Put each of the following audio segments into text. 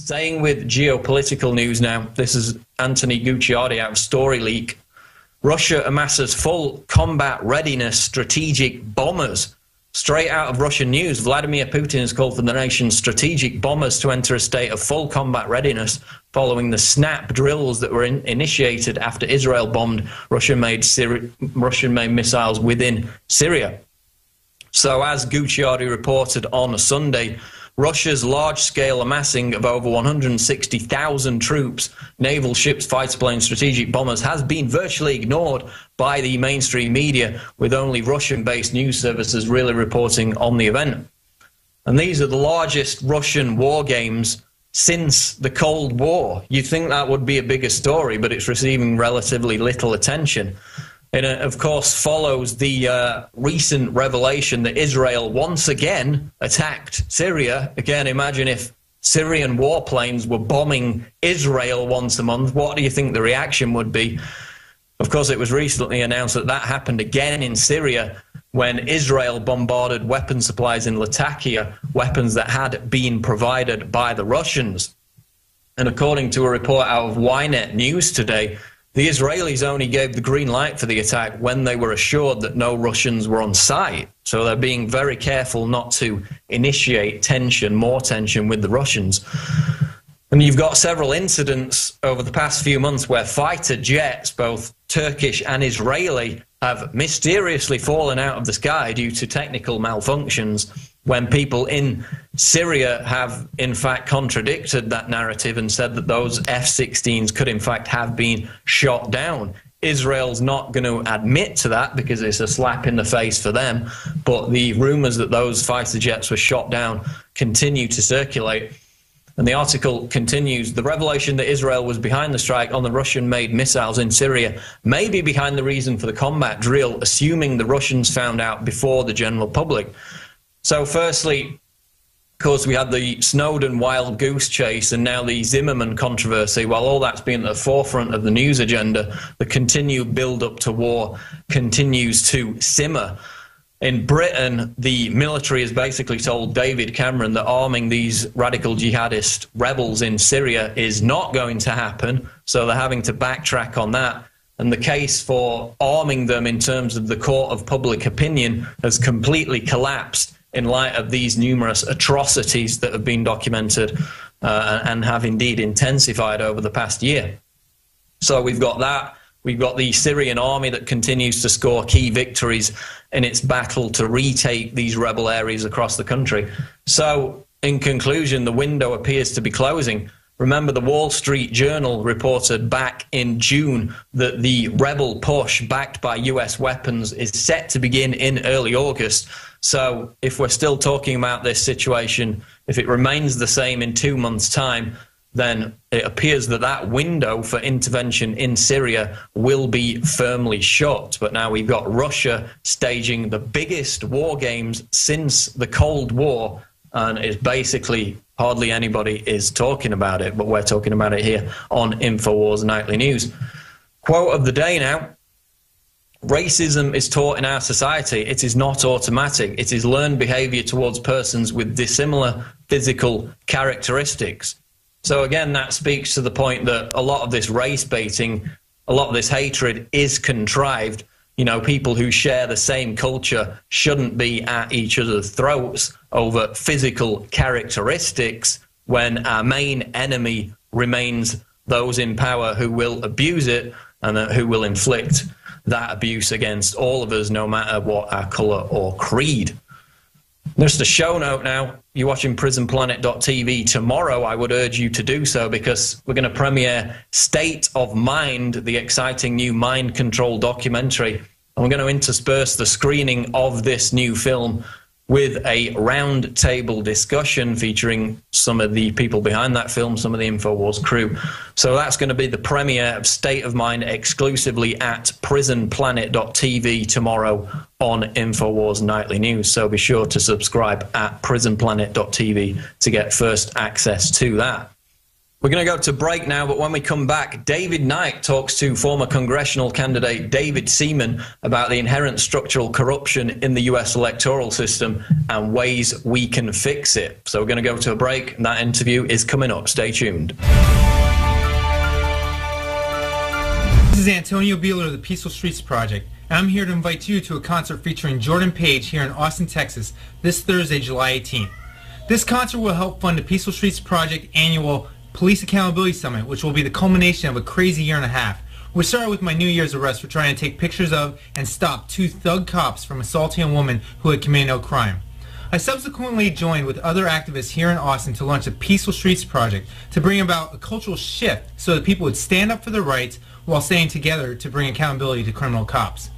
Staying with geopolitical news now, this is Anthony Gucciardi out of Story Leak. Russia amasses full combat readiness strategic bombers. Straight out of Russian news, Vladimir Putin has called for the nation's strategic bombers to enter a state of full combat readiness following the snap drills that were initiated after Israel bombed Russian-made missiles within Syria. So as Gucciardi reported on Sunday, Russia's large-scale amassing of over 160,000 troops, naval ships, fighter planes, strategic bombers has been virtually ignored by the mainstream media, with only Russian-based news services really reporting on the event. And these are the largest Russian war games since the Cold War. You'd think that would be a bigger story, but it's receiving relatively little attention. It, of course, follows the recent revelation that Israel once again attacked Syria. Again, imagine if Syrian warplanes were bombing Israel once a month. What do you think the reaction would be? Of course, it was recently announced that that happened again in Syria when Israel bombarded weapon supplies in Latakia, weapons that had been provided by the Russians. And according to a report out of Ynet News today, the Israelis only gave the green light for the attack when they were assured that no Russians were on site. So they're being very careful not to initiate tension, more tension with the Russians. And you've got several incidents over the past few months where fighter jets, both Turkish and Israeli, have mysteriously fallen out of the sky due to technical malfunctions, when people in Syria have in fact contradicted that narrative and said that those F-16s could in fact have been shot down. Israel's not going to admit to that because it's a slap in the face for them, but the rumors that those fighter jets were shot down continue to circulate. And the article continues, the revelation that Israel was behind the strike on the Russian-made missiles in Syria may be behind the reason for the combat drill, assuming the Russians found out before the general public. So firstly, of course, we had the Snowden wild goose chase and now the Zimmerman controversy. While all that's been at the forefront of the news agenda, the continued build-up to war continues to simmer. In Britain, the military has basically told David Cameron that arming these radical jihadist rebels in Syria is not going to happen, so they're having to backtrack on that. And the case for arming them in terms of the court of public opinion has completely collapsed in light of these numerous atrocities that have been documented and have indeed intensified over the past year. So we've got that. We've got the Syrian army that continues to score key victories in its battle to retake these rebel areas across the country. So, in conclusion, the window appears to be closing. Remember, the Wall Street Journal reported back in June that the rebel push backed by US weapons is set to begin in early August. So, if we're still talking about this situation, if it remains the same in 2 months' time, then it appears that that window for intervention in Syria will be firmly shut. But now we've got Russia staging the biggest war games since the Cold War, and it's basically hardly anybody is talking about it, but we're talking about it here on InfoWars Nightly News. Quote of the day now. Racism is taught in our society. It is not automatic. It is learned behavior towards persons with dissimilar physical characteristics. So again, that speaks to the point that a lot of this race baiting, a lot of this hatred is contrived. You know, people who share the same culture shouldn't be at each other's throats over physical characteristics when our main enemy remains those in power who will abuse it and who will inflict that abuse against all of us, no matter what our colour or creed. Just a show note now, you're watching prisonplanet.tv. Tomorrow I would urge you to do so because we're going to premiere State of Mind, the exciting new mind control documentary. And we're going to intersperse the screening of this new film with a round table discussion featuring some of the people behind that film, some of the InfoWars crew. So that's going to be the premiere of State of Mind exclusively at prisonplanet.tv tomorrow on InfoWars Nightly News. So be sure to subscribe at prisonplanet.tv to get first access to that. We're going to go to break now, but when we come back, David Knight talks to former congressional candidate David Seaman about the inherent structural corruption in the US electoral system and ways we can fix it. So we're going to go to a break, and that interview is coming up. Stay tuned. This is Antonio Beeler of the Peaceful Streets Project, and I'm here to invite you to a concert featuring Jordan Page here in Austin, Texas, this Thursday, July 18th. This concert will help fund the Peaceful Streets Project annual Police Accountability Summit, which will be the culmination of a crazy year and a half. We started with my New Year's arrest for trying to take pictures of and stop 2 thug cops from assaulting a woman who had committed no crime. I subsequently joined with other activists here in Austin to launch the Peaceful Streets Project to bring about a cultural shift so that people would stand up for their rights while staying together to bring accountability to criminal cops.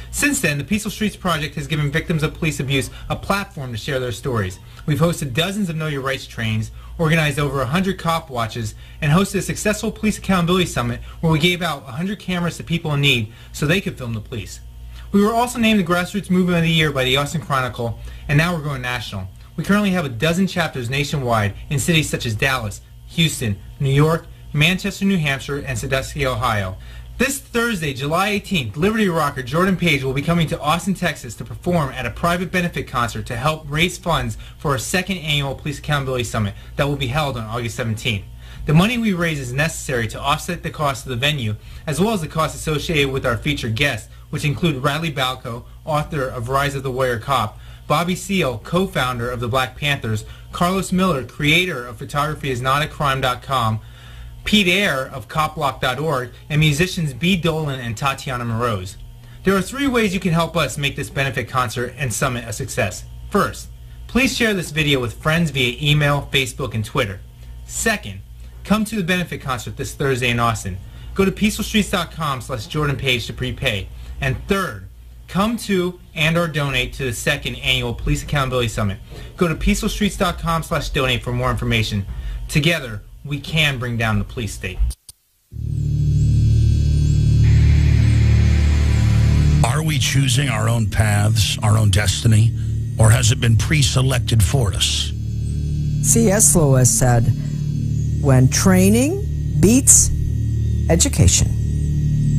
Since then, the Peaceful Streets Project has given victims of police abuse a platform to share their stories. We've hosted dozens of Know Your Rights trainings, organized over 100 cop watches, and hosted a successful Police Accountability Summit where we gave out 100 cameras to people in need so they could film the police. We were also named the Grassroots Movement of the Year by the Austin Chronicle, and now we're going national. We currently have a dozen chapters nationwide in cities such as Dallas, Houston, New York, Manchester, New Hampshire, and Sandusky, Ohio. This Thursday, July 18th, Liberty rocker Jordan Page will be coming to Austin, Texas to perform at a private benefit concert to help raise funds for our second annual Police Accountability Summit that will be held on August 17th. The money we raise is necessary to offset the cost of the venue, as well as the costs associated with our featured guests, which include Radley Balco, author of Rise of the Warrior Cop, Bobby Seale, co-founder of the Black Panthers, Carlos Miller, creator of photographyisnotacrime.com, Pete Eyre of copblock.org, and musicians B. Dolan and Tatiana Moroz. There are 3 ways you can help us make this benefit concert and summit a success. First, please share this video with friends via email, Facebook, and Twitter. Second, come to the benefit concert this Thursday in Austin. Go to peacefulstreets.com/JordanPage to prepay. And third, come to and or donate to the second annual Police Accountability Summit. Go to peacefulstreets.com/donate for more information. Together, we can bring down the police state. Are we choosing our own paths, our own destiny, or has it been pre-selected for us? C.S. Lewis said, when training beats education,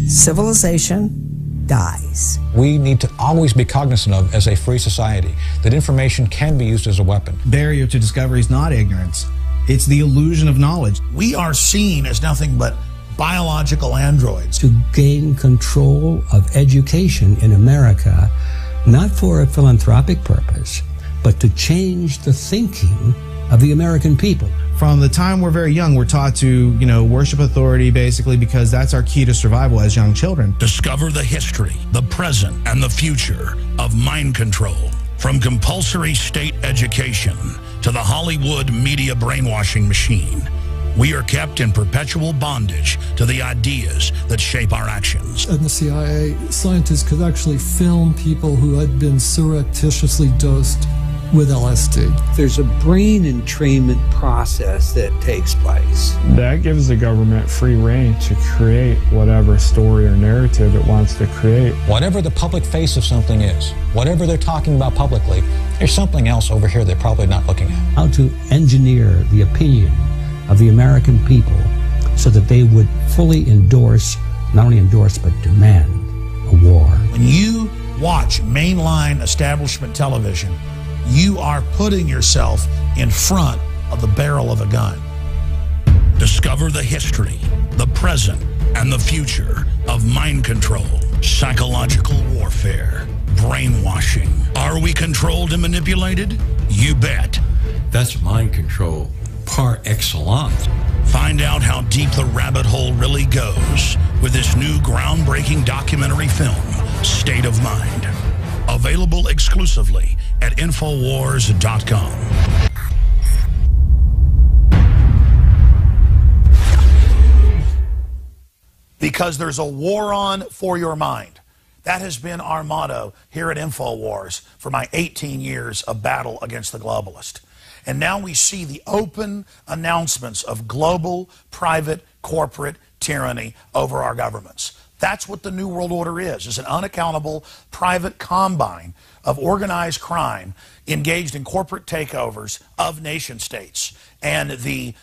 civilization dies. We need to always be cognizant of, as a free society, that information can be used as a weapon. Barrier to discovery is not ignorance. It's the illusion of knowledge. We are seen as nothing but biological androids. To gain control of education in America, not for a philanthropic purpose, but to change the thinking of the American people. From the time we're very young, we're taught to, worship authority, basically, because that's our key to survival as young children. Discover the history, the present, and the future of mind control. From compulsory state education to the Hollywood media brainwashing machine, we are kept in perpetual bondage to the ideas that shape our actions. In the CIA, scientists could actually film people who had been surreptitiously dosed with LSD. There's a brain entrainment process that takes place. That gives the government free rein to create whatever story or narrative it wants to create. Whatever the public face of something is, whatever they're talking about publicly, there's something else over here they're probably not looking at. How to engineer the opinion of the American people so that they would fully endorse, not only endorse, but demand a war. When you watch mainline establishment television, you are putting yourself in front of the barrel of a gun. Discover the history, the present, and the future of mind control, psychological warfare, brainwashing. Are we controlled and manipulated? You bet. That's mind control par excellence. Find out how deep the rabbit hole really goes with this new groundbreaking documentary film, State of Mind. Available exclusively at Infowars.com. Because there's a war on for your mind. That has been our motto here at Infowars for my 18 years of battle against the globalist. And now we see the open announcements of global, private, corporate tyranny over our governments. That's what the New World Order is an unaccountable private combine of organized crime engaged in corporate takeovers of nation states. And the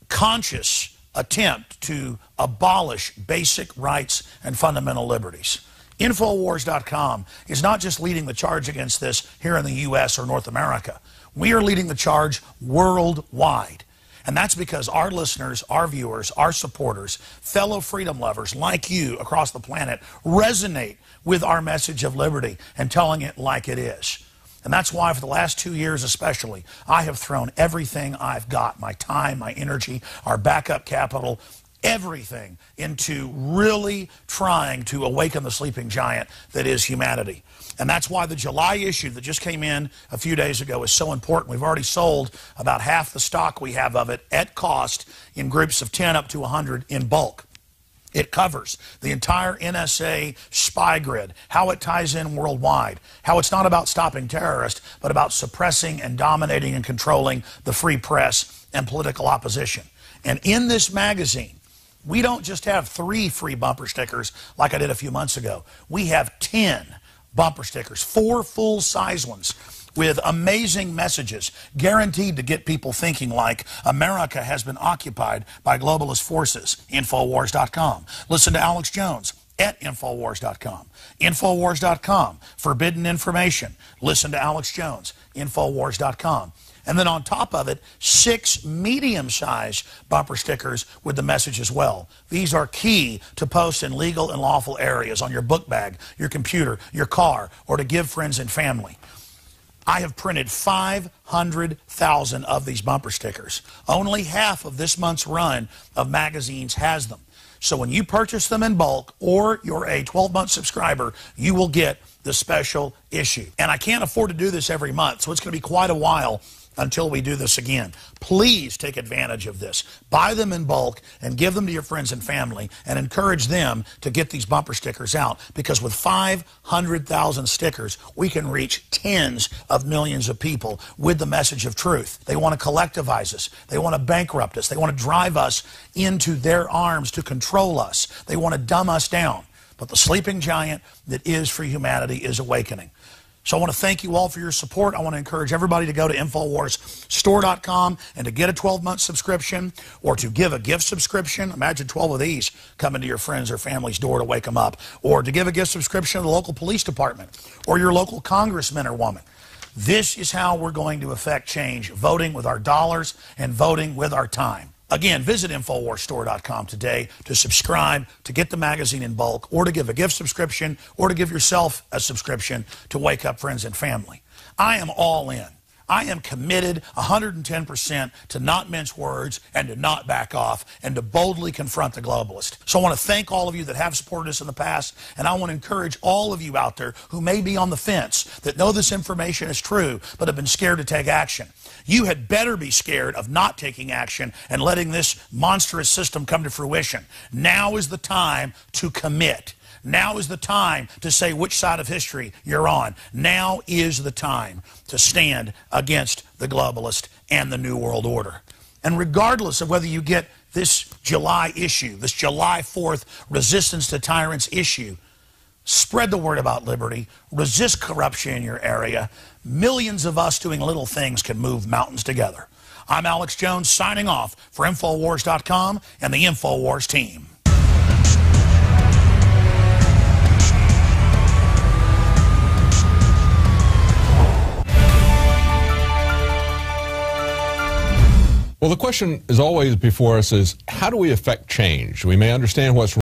conscious attempt to abolish basic rights and fundamental liberties. Infowars.com is not just leading the charge against this here in the U.S. or North America. We are leading the charge worldwide. And that's because our listeners, our viewers, our supporters, fellow freedom lovers like you across the planet resonate with our message of liberty and telling it like it is. And that's why for the last 2 years especially, I have thrown everything I've got, my time, my energy, our backup capital, everything into really trying to awaken the sleeping giant that is humanity. And that's why the July issue that just came in a few days ago is so important. We've already sold about half the stock we have of it at cost in groups of 10 up to 100 in bulk. It covers the entire NSA spy grid, how it ties in worldwide, how it's not about stopping terrorists, but about suppressing and dominating and controlling the free press and political opposition. And in this magazine, we don't just have 3 free bumper stickers like I did a few months ago. We have 10 bumper stickers, 4 full-size ones with amazing messages guaranteed to get people thinking like America has been occupied by globalist forces. Infowars.com. Listen to Alex Jones at Infowars.com. Infowars.com. Forbidden information. Listen to Alex Jones. Infowars.com. And then on top of it, 6 medium-sized bumper stickers with the message as well. These are key to post in legal and lawful areas on your book bag, your computer, your car, or to give friends and family. I have printed 500,000 of these bumper stickers. Only half of this month's run of magazines has them. So when you purchase them in bulk or you're a 12-month subscriber, you will get the special issue. And I can't afford to do this every month, so it's going to be quite a while until we do this again. Please take advantage of this. Buy them in bulk and give them to your friends and family and encourage them to get these bumper stickers out, because with 500,000 stickers, we can reach tens of millions of people with the message of truth. They want to collectivize us. They want to bankrupt us. They want to drive us into their arms to control us. They want to dumb us down. But the sleeping giant that is for humanity is awakening. So I want to thank you all for your support. I want to encourage everybody to go to InfoWarsStore.com and to get a 12-month subscription or to give a gift subscription. Imagine 12 of these coming to your friends or family's door to wake them up. Or to give a gift subscription to the local police department or your local congressman or woman. This is how we're going to affect change, voting with our dollars and voting with our time. Again, visit InfoWarsStore.com today to subscribe, to get the magazine in bulk, or to give a gift subscription, or to give yourself a subscription to wake up friends and family. I am all in. I am committed 110% to not mince words and to not back off and to boldly confront the globalist. So I want to thank all of you that have supported us in the past, and I want to encourage all of you out there who may be on the fence, that know this information is true, but have been scared to take action. You had better be scared of not taking action and letting this monstrous system come to fruition. Now is the time to commit. Now is the time to say which side of history you're on. Now is the time to stand against the globalist and the New World Order. And regardless of whether you get this July issue, this July 4th Resistance to Tyrants issue, spread the word about liberty, resist corruption in your area. Millions of us doing little things can move mountains together. I'm Alex Jones signing off for Infowars.com and the Infowars team. Well, the question is always before us is, how do we affect change? We may understand what's